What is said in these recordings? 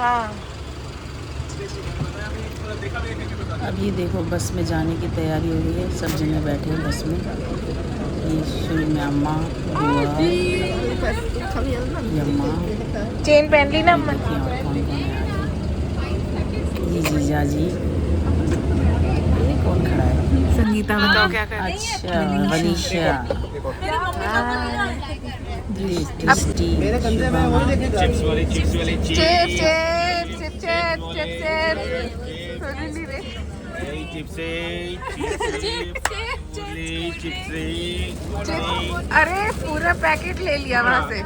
हाँ। अब ये देखो बस में जाने की तैयारी हो रही है, सब जने बैठे हैं बस में। ये शुरू में अम्मा, बुआ, यम्मा, चेन पहन ली ना ये अम्मा? देखिए और कौन कौन है आज। ये जीजा जी, ये कौन खड़ा है? संगीता बताओ क्या कर रही है? अच्छा वनीशा, टेस्टी, चिप्स वाली चिप्स चिप्स चिप्स चिप्स। अरे पूरा पैकेट ले लिया वहाँ से।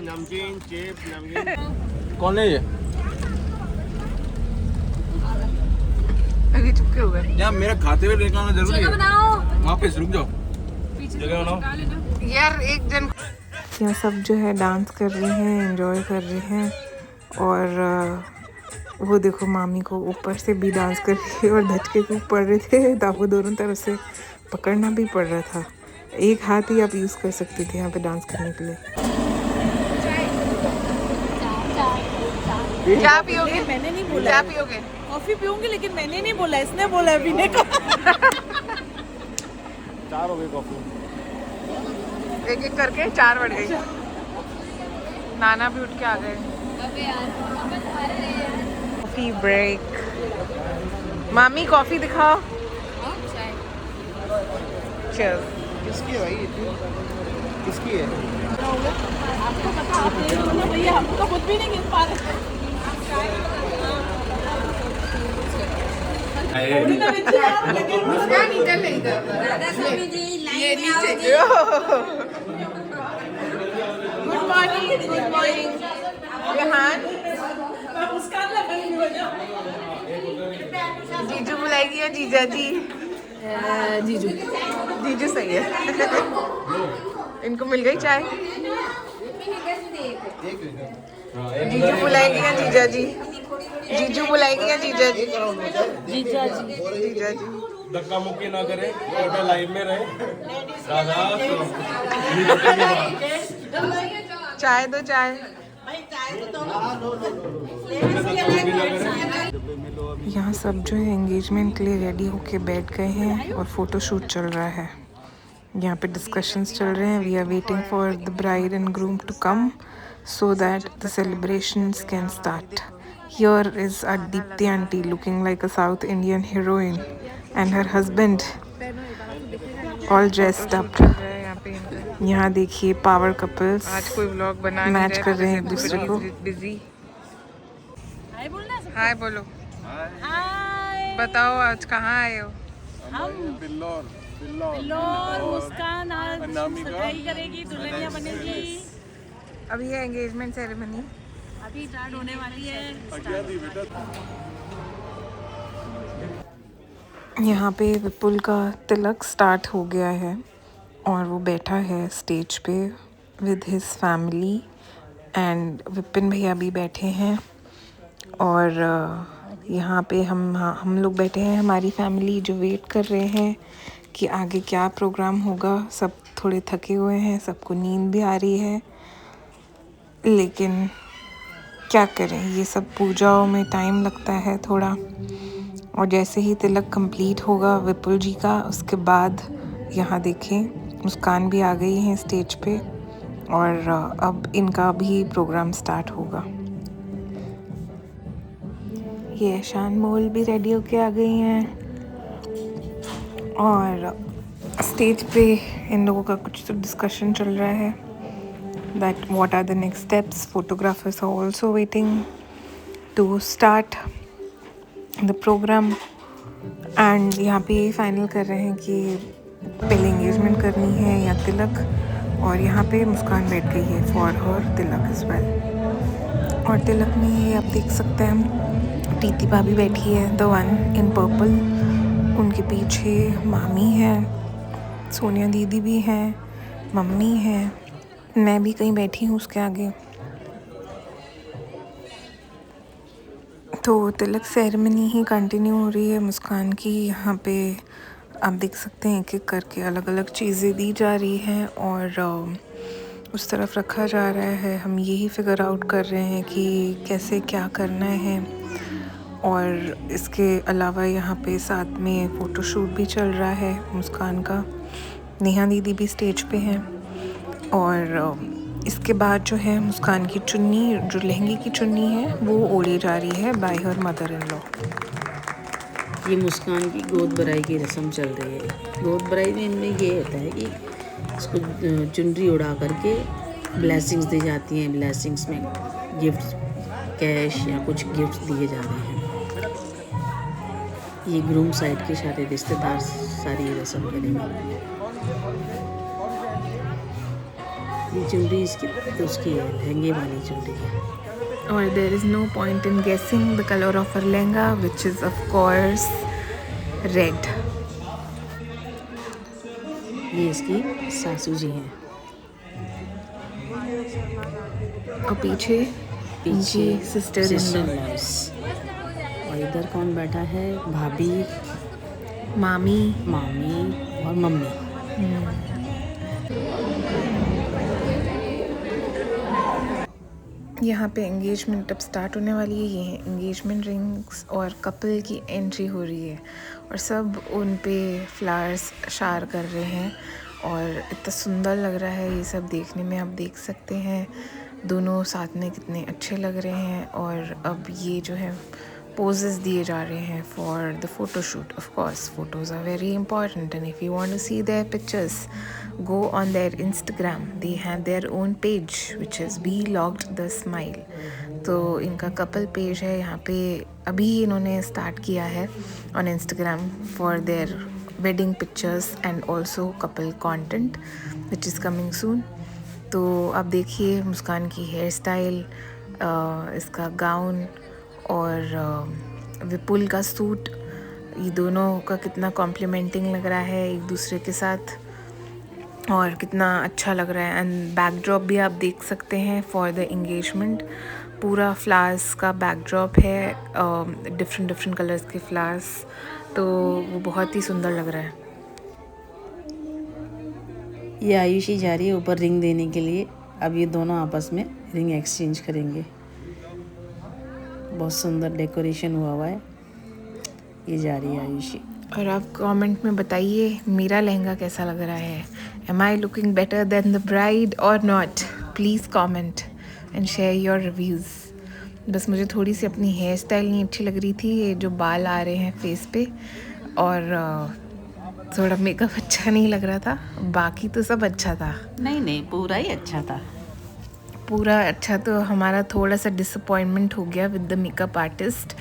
नमकीन चिप्स नमकीन। कौन है ये? अभी चुपके हो गए यार मेरा खाते हुए लेकर आना जरूरी है। वापस रुक जाओ, जगह बनाओ यार। एक जन यहाँ सब जो है डांस कर रहे हैं, एंजॉय कर रहे हैं। और वो देखो मामी को ऊपर से भी डांस कर रही है और धचके को पड़ रहे थे तो आपको दोनों तरफ से पकड़ना भी पड़ रहा था। एक हाथ ही आप यूज़ कर सकते थे यहाँ पे डांस करने के लिए। क्या पियोगे? मैंने नहीं बोला, क्या पियोगे? कॉफी पीऊंगी, लेकिन मैंने नहीं बोला, इसने बोला है पीने का। 4 हो गई कॉफी। एक एक करके 4 बढ़ गई। नाना भी उठ के आ गए। Coffee break. मामी कॉफी दिखाओ। चल। किसकी है भाई? किसकी है? भैया हम तो खुद भी नहीं गिन पा रहे। ये नीचे। Good morning, good morning. Rehan जीजू बुलाएगी या जीजा जी? जीजू। जीजू सही है। इनको मिल गई चाय। जीजू बुलाएगी या जीजा जी? जीजू बुलाएगी या जीजा जी? जीजा जी। जीजा जी। धक्का मुक्की ना करे, बेटा लाइन में रहे। चाय दो, चाय। यहाँ सब जो है एंगेजमेंट के लिए रेडी होके बैठ गए हैं और फोटो शूट चल रहा है। यहाँ पे डिस्कशंस चल रहे हैं। We are waiting for the bride and groom to come so that the celebrations can start. Here is our Deepti auntie looking like a South Indian heroine and her husband all dressed up. यहाँ देखिए power couples आज कोई vlog बना match कर रहे हैं एक दूसरे को। बिजी। हाय बोलो। बताओ आज कहाँ आए हो? बिल्लोर मुस्कान आज सगाई करेगी, दुल्हनिया बनेगी। अभी है एंगेजमेंट सेरेमनी, अभी स्टार्ट होने वाली है। यहाँ पे विपुल का तिलक स्टार्ट हो गया है और वो बैठा है स्टेज पे with his family and Vipin भैया भी बैठे हैं। और यहाँ पे हम लोग बैठे हैं, हमारी फैमिली जो वेट कर रहे हैं कि आगे क्या प्रोग्राम होगा। सब थोड़े थके हुए हैं, सबको नींद भी आ रही है, लेकिन क्या करें, ये सब पूजाओं में टाइम लगता है थोड़ा। और जैसे ही तिलक कंप्लीट होगा विपुल जी का, उसके बाद यहाँ देखें मुस्कान भी आ गई हैं स्टेज पे और अब इनका भी प्रोग्राम स्टार्ट होगा। ये ईशान मोल भी रेडी होके आ गई हैं और स्टेज पे इन लोगों का कुछ तो डिस्कशन चल रहा है that what are the next steps. Photographers are also waiting to start the program and यहाँ पे फाइनल कर रहे हैं कि पहले एंगेजमेंट करनी है या तिलक। और यहाँ पे मुस्कान बैठ गई है for her Tilak as well। और तिलक में ये आप देख सकते हैं प्रीति भाभी बैठी है, द वन इन पर्पल। उनके पीछे मामी है, सोनिया दीदी भी हैं, मम्मी है, मैं भी कहीं बैठी हूँ उसके आगे। तो तिलक सेरेमनी ही कंटिन्यू हो रही है मुस्कान की। यहाँ पे आप देख सकते हैं एक एक करके अलग अलग चीज़ें दी जा रही हैं और उस तरफ रखा जा रहा है। हम यही फिगर आउट कर रहे हैं कि कैसे क्या करना है। और इसके अलावा यहाँ पे साथ में फ़ोटोशूट भी चल रहा है मुस्कान का। नेहा दीदी भी स्टेज पे हैं और इसके बाद जो है मुस्कान की चुन्नी, जो लहंगे की चुन्नी है, वो ओढ़ी जा रही है bye her mother in law. ये मुस्कान की गोद भराई की रस्म चल रही है। गोद भराई में इनमें ये होता है कि इसको चुनरी उड़ा करके ब्लेसिंग्स दी जाती हैं। ब्लेसिंग्स में गिफ्ट्स, कैश या कुछ गिफ्ट्स दिए जा रहे हैं। ये ग्रूम साइड के सारे रिश्तेदार सारी ये रस्म करेंगे। ये चुनरी इसकी तो उसकी है, लहंगे वाली चुनरी है। और there is no point in guessing the color of her lehenga, which is of course red. ये इसकी सासू जी हैं। और पीछे पीछे सिस्टर इन लॉ, और इधर कौन बैठा है? भाभी, मामी। मामी और मम्मी। यहाँ पे एंगेजमेंट अब स्टार्ट होने वाली है। ये एंगेजमेंट रिंग्स और कपल की एंट्री हो रही है और सब उन पे फ्लावर्स शार कर रहे हैं और इतना सुंदर लग रहा है ये सब देखने में। आप देख सकते हैं दोनों साथ में कितने अच्छे लग रहे हैं। और अब ये जो है पोजेस दिए जा रहे हैं for the photoshoot. Of course photos are very important and if you want to see their pictures, go on their Instagram. They have their own page which is Vlogged the Smile. तो इनका couple page है यहाँ पे। अभी इन्होंने start किया है on Instagram for their wedding pictures and also couple content which is coming soon. तो अब देखिए मुस्कान की हेयर स्टाइल, इसका गाउन और विपुल का सूट, ये दोनों का कितना कॉम्प्लीमेंटिंग लग रहा है एक दूसरे के साथ और कितना अच्छा लग रहा है। एंड बैकड्रॉप भी आप देख सकते हैं फॉर द एंगेजमेंट। पूरा फ्लावर्स का बैकड्रॉप है, डिफरेंट कलर्स के फ्लावर्स, तो वो बहुत ही सुंदर लग रहा है। ये आयुषी जा रही है ऊपर रिंग देने के लिए। अब ये दोनों आपस में रिंग एक्सचेंज करेंगे। बहुत सुंदर डेकोरेशन हुआ है। ये जा रही है आयुषी। और आप कमेंट में बताइए मेरा लहंगा कैसा लग रहा है। Am I looking better than the bride और not? Please comment and share your reviews. बस मुझे थोड़ी सी अपनी हेयर स्टाइल नहीं अच्छी लग रही थी, ये जो बाल आ रहे हैं फेस पे, और थोड़ा मेकअप अच्छा नहीं लग रहा था। बाकी तो सब अच्छा था। नहीं, पूरा ही अच्छा था। पूरा अच्छा तो हमारा थोड़ा सा डिसअपॉइंटमेंट हो गया विद द मेकअप आर्टिस्ट।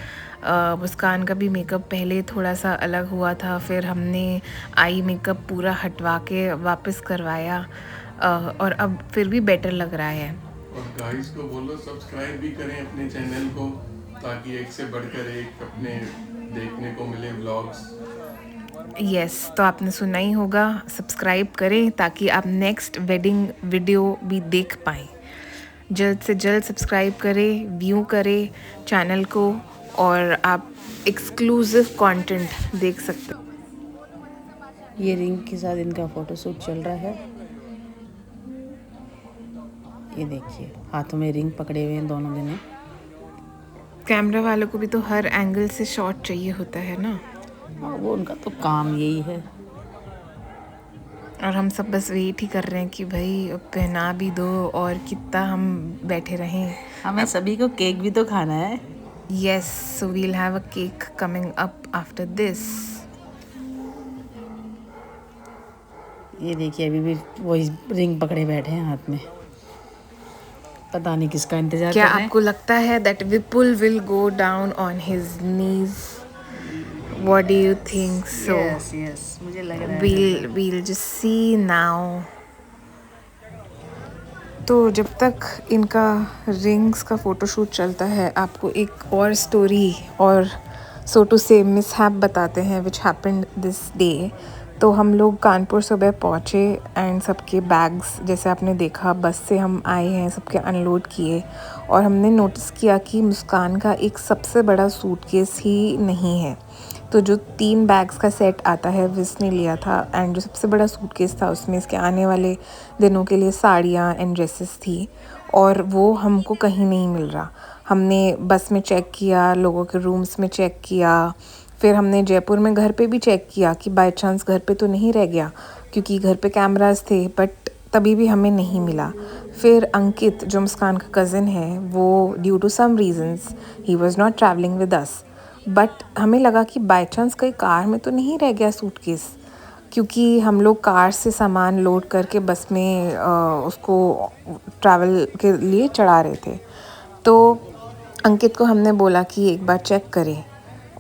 मुस्कान का भी मेकअप पहले थोड़ा सा अलग हुआ था, फिर हमने आई मेकअप पूरा हटवा के वापस करवाया और अब फिर भी बेटर लग रहा है। और गाइस को बोलो सब्सक्राइब भी करें अपने चैनल को, ताकि एक से बढ़कर एक अपने देखने को मिले व्लॉग्स। यस, तो आपने सुना ही होगा, सब्सक्राइब करें ताकि आप नेक्स्ट वेडिंग वीडियो भी देख पाएँ। जल्द से जल्द सब्सक्राइब करें, व्यू करें चैनल को और आप एक्सक्लूसिव कंटेंट देख सकते हैं। ये रिंग के साथ इनका फोटोशूट चल रहा है। ये देखिए हाथों में रिंग पकड़े हुए हैं दोनों जने। कैमरा वालों को भी तो हर एंगल से शॉट चाहिए होता है ना। वो उनका तो काम यही है। और हम सब बस वेट ही कर रहे हैं कि भाई पहना भी दो और कितना हम बैठे रहें। हमें सभी को केक भी तो खाना है। Yes, so we'll have a cake coming up after this. ये देखिए अभी भी वही रिंग पकड़े बैठे हैं हाथ में। पता नहीं किसका इंतजार क्या कर रहे हैं। आपको लगता है that Vipul will go down on his knees? What do you think so? Yes, मुझे लग रहा है। We'll just see now. तो जब तक इनका रिंग्स का फ़ोटोशूट चलता है, आपको एक और स्टोरी और सो टू से मिसहैप बताते हैं विच हैपेंड दिस डे। तो हम लोग कानपुर सुबह पहुँचे एंड सबके बैग्स, जैसे आपने देखा बस से हम आए हैं, सबके अनलोड किए और हमने नोटिस किया कि मुस्कान का एक सबसे बड़ा सूटकेस ही नहीं है। तो जो 3 बैग्स का सेट आता है विस ने लिया था, एंड जो सबसे बड़ा सूटकेस था उसमें इसके आने वाले दिनों के लिए साड़ियाँ एंड ड्रेसेस थी, और वो हमको कहीं नहीं मिल रहा। हमने बस में चेक किया, लोगों के रूम्स में चेक किया, फिर हमने जयपुर में घर पे भी चेक किया कि बाय चांस घर पे तो नहीं रह गया, क्योंकि घर पे कैमरास थे, बट तभी भी हमें नहीं मिला। फिर अंकित जो मुस्कान का कज़न है, वो due to some reasons he was not travelling with us, but हमें लगा कि बाय चांस कहीं कार में तो नहीं रह गया सूटकेस, क्योंकि हम लोग कार से सामान लोड करके बस में उसको ट्रैवल के लिए चढ़ा रहे थे। तो अंकित को हमने बोला कि एक बार चेक करें,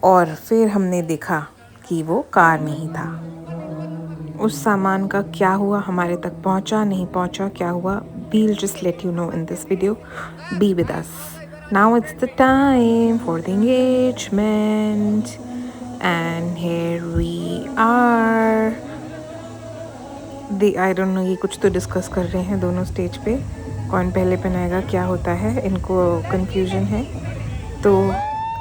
और फिर हमने देखा कि वो कार में ही था। उस सामान का क्या हुआ, हमारे तक पहुंचा नहीं पहुंचा, क्या हुआ, we'll just let you know in this video. Be with us. Now it's the time for the engagement, and here we are. I don't know, ये कुछ तो डिस्कस कर रहे हैं दोनों स्टेज पे, कौन पहले पहनाएगा, क्या होता है, इनको कंफ्यूजन है। तो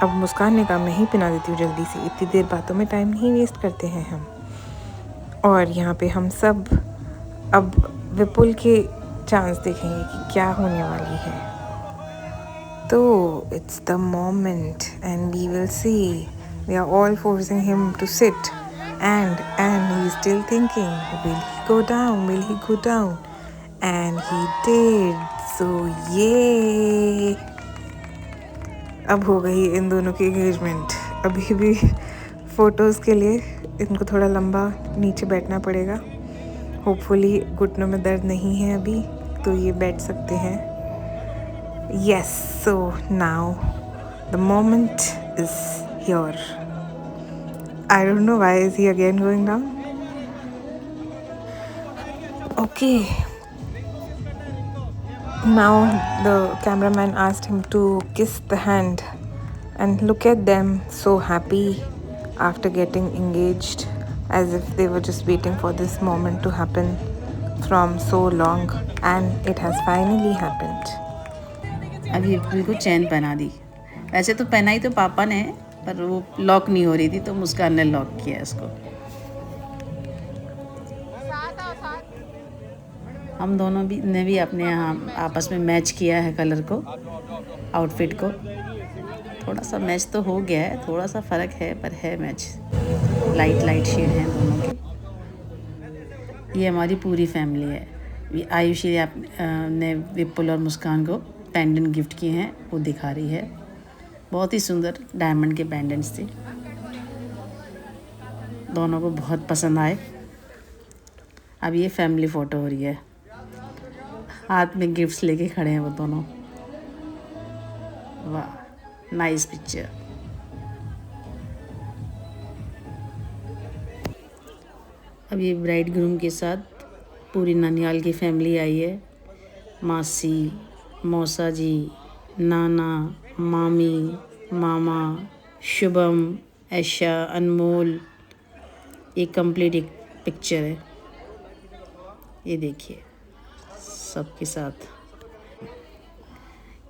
अब मुस्कान ने कहा मैं ही पहना देती हूँ जल्दी से, इतनी देर बातों में टाइम नहीं वेस्ट करते हैं हम। और यहाँ पे हम सब अब विपुल के चांस देखेंगे कि क्या होने वाली है। तो it's the moment and we will see, we are all forcing him to sit, and he is still thinking, will he go down, and he did. So ये अब हो गई इन दोनों की एंगेजमेंट। अभी भी फ़ोटोज़ के लिए इनको थोड़ा लंबा नीचे बैठना पड़ेगा। होपफुली घुटनों में दर्द नहीं है अभी, तो ये बैठ सकते हैं। Yes, so now the moment is here. I don't know why is he again going down. Okay. Now the cameraman asked him to kiss the hand, and look at them, so happy after getting engaged, as if they were just waiting for this moment to happen from so long, and it has finally happened. अभी बिल्कुल चैन पहना दी। वैसे तो पहनाई तो पापा ने, पर वो लॉक नहीं हो रही थी, तो मुस्कान ने लॉक किया इसको। हम दोनों भी ने भी अपने यहाँ आपस में मैच किया है कलर को, आउटफिट को। थोड़ा सा मैच तो हो गया है, थोड़ा सा फ़र्क है, पर है मैच। लाइट शेड हैं दोनों के। ये हमारी पूरी फैमिली है। आयुषी ने विपुल और मुस्कान को पेंडेंट गिफ्ट किए हैं, वो दिखा रही है। बहुत ही सुंदर डायमंड के पेंडेंट्स थे, दोनों को बहुत पसंद आए। अब ये फैमिली फ़ोटो हो रही है, हाथ में गिफ्ट्स लेके खड़े हैं वो दोनों। वाह, नाइस पिक्चर। अब ये ब्राइड ग्रूम के साथ पूरी ननिहाल की फैमिली आई है। मासी, मौसा जी, नाना, मामी, मामा, शुभम, ऐशा, अनमोल। ये कंप्लीट एक पिक्चर है, ये देखिए सबके साथ।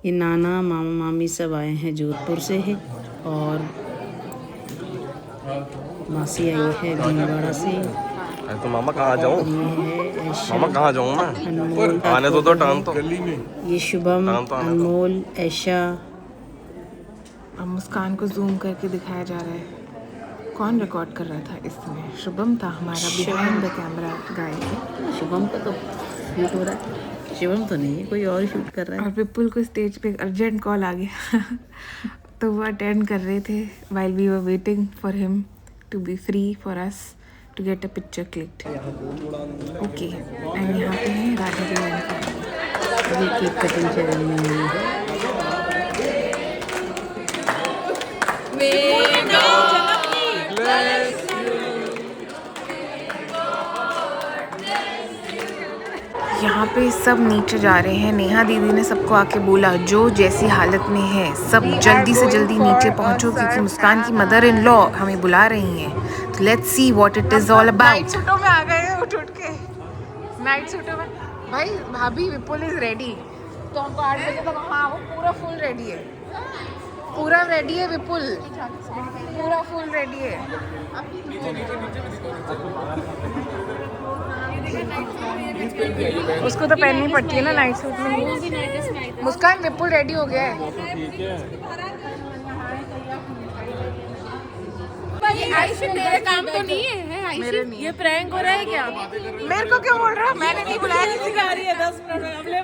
ये नाना, मामा, मामी सब आए हैं जोधपुर से है, और मासी आई है भीलवाड़ा से। तो मामा कहाँ जाऊँ? मामा कहाँ जाऊँ मैं? आने दो टांग तो। ये शुभम, अनमोल, ऐशा। अब मुस्कान को जूम करके दिखाया जा रहा है। कौन रिकॉर्ड कर रहा था इस समय? शुभम था हमारा बिहाइंड द कैमरा गाय। शुभम का तो शूट हो रहा है, शिवम तो नहीं है, कोई और शूट कर रहा है। और विपुल को स्टेज पे अर्जेंट कॉल आ गया तो वो अटेंड कर रहे थे while we were waiting for him to be free for us to get a picture clicked. Okay, and यहाँ पे है राधा देवी। ये केक कटिंग सेरेमनी हुई है। यहाँ पे सब नीचे जा रहे हैं। नेहा दीदी ने सबको आके बोला जो जैसी हालत में है सब जल्दी से जल्दी नीचे पहुँचो, क्योंकि मुस्कान की मदर इन लॉ हमें बुला रही हैं। तो let's see what it is all about. Night सूटों में आ गए उठ के, नाइट सूटों में। भाई भाभी विपुल इज रेडी, तो हमको 8 बजे तक, हाँ वो पूरा फुल रेडी है। पूरा रेडी है विपुल, पूरा फुल रेडी है। उसको तो पहननी पड़ती है ना नाइट सूट में। मुस्कान विपुल रेडी हो गया है। तेरे काम तो नहीं है मेरे नहीं। ये प्रैंक हो रहा है क्या? मेरे को क्यों बोल रहा है? मैंने नहीं बुलाया किसी को। रही है 10 मिनट में अगले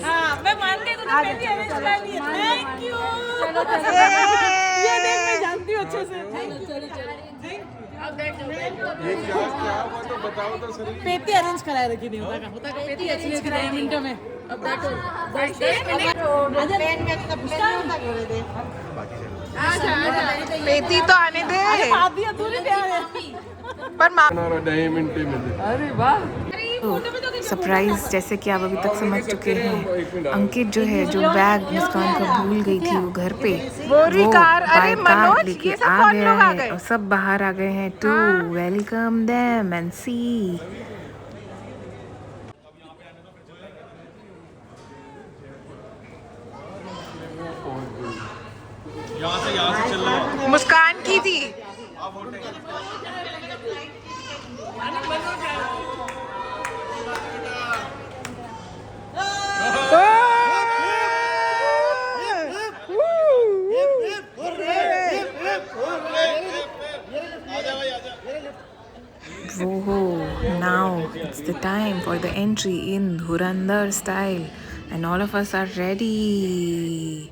हाँ मैं मान गई तूने पहली अरेंज करा ली है। Thank you. ये देख मैं जानती हूँ अच्छे से। पेटी अरेंज कराया रखी नहीं होता का पेटी अच्छी है 10 मिनटों में। अब बैठो 10 मिनट पेती तो आने दे। आधी अधूरी तैयार है पर माँ 10 मिनट में सरप्राइज जैसे कि आप अभी तक समझ चुके हैं, अंकित जो है जो बैग मुस्कान का भूल गई थी वो घर पे, वो रही कार। अरे बाय कार मनोज, लेके ये सब आ कौन गया लोग आ है गए? और सब बाहर आ गए हैं टू वेलकम देम एंड सी। मुस्कान की थी। Whoa, now it's the time for the entry in Dhurandhar style and all of us are ready.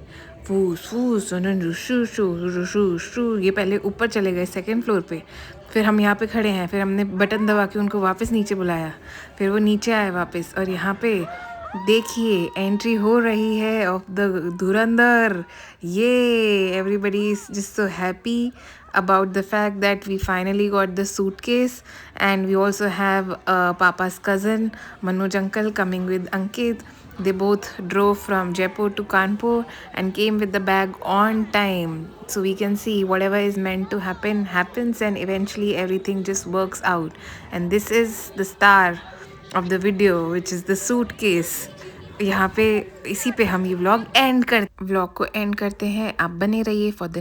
ये पहले ऊपर चले गए सेकंड फ्लोर पे, फिर हम यहाँ पे खड़े हैं, फिर हमने बटन दबा के उनको वापस नीचे बुलाया, फिर वो नीचे आए वापस और यहाँ पे देखिए एंट्री हो रही है ऑफ द धुरंधर। ये everybody is just so happy about the fact that we finally got the suitcase, and we also have Papa's cousin Manoj uncle coming with Ankit. They both drove from Jaipur to Kanpur and came with the bag on time, so we can see whatever is meant to happen happens and eventually everything just works out. And this is the star of the video, which is the suitcase. यहाँ पे इसी पे हम ये vlog को and करते हैं। आप बने रहिए फॉर द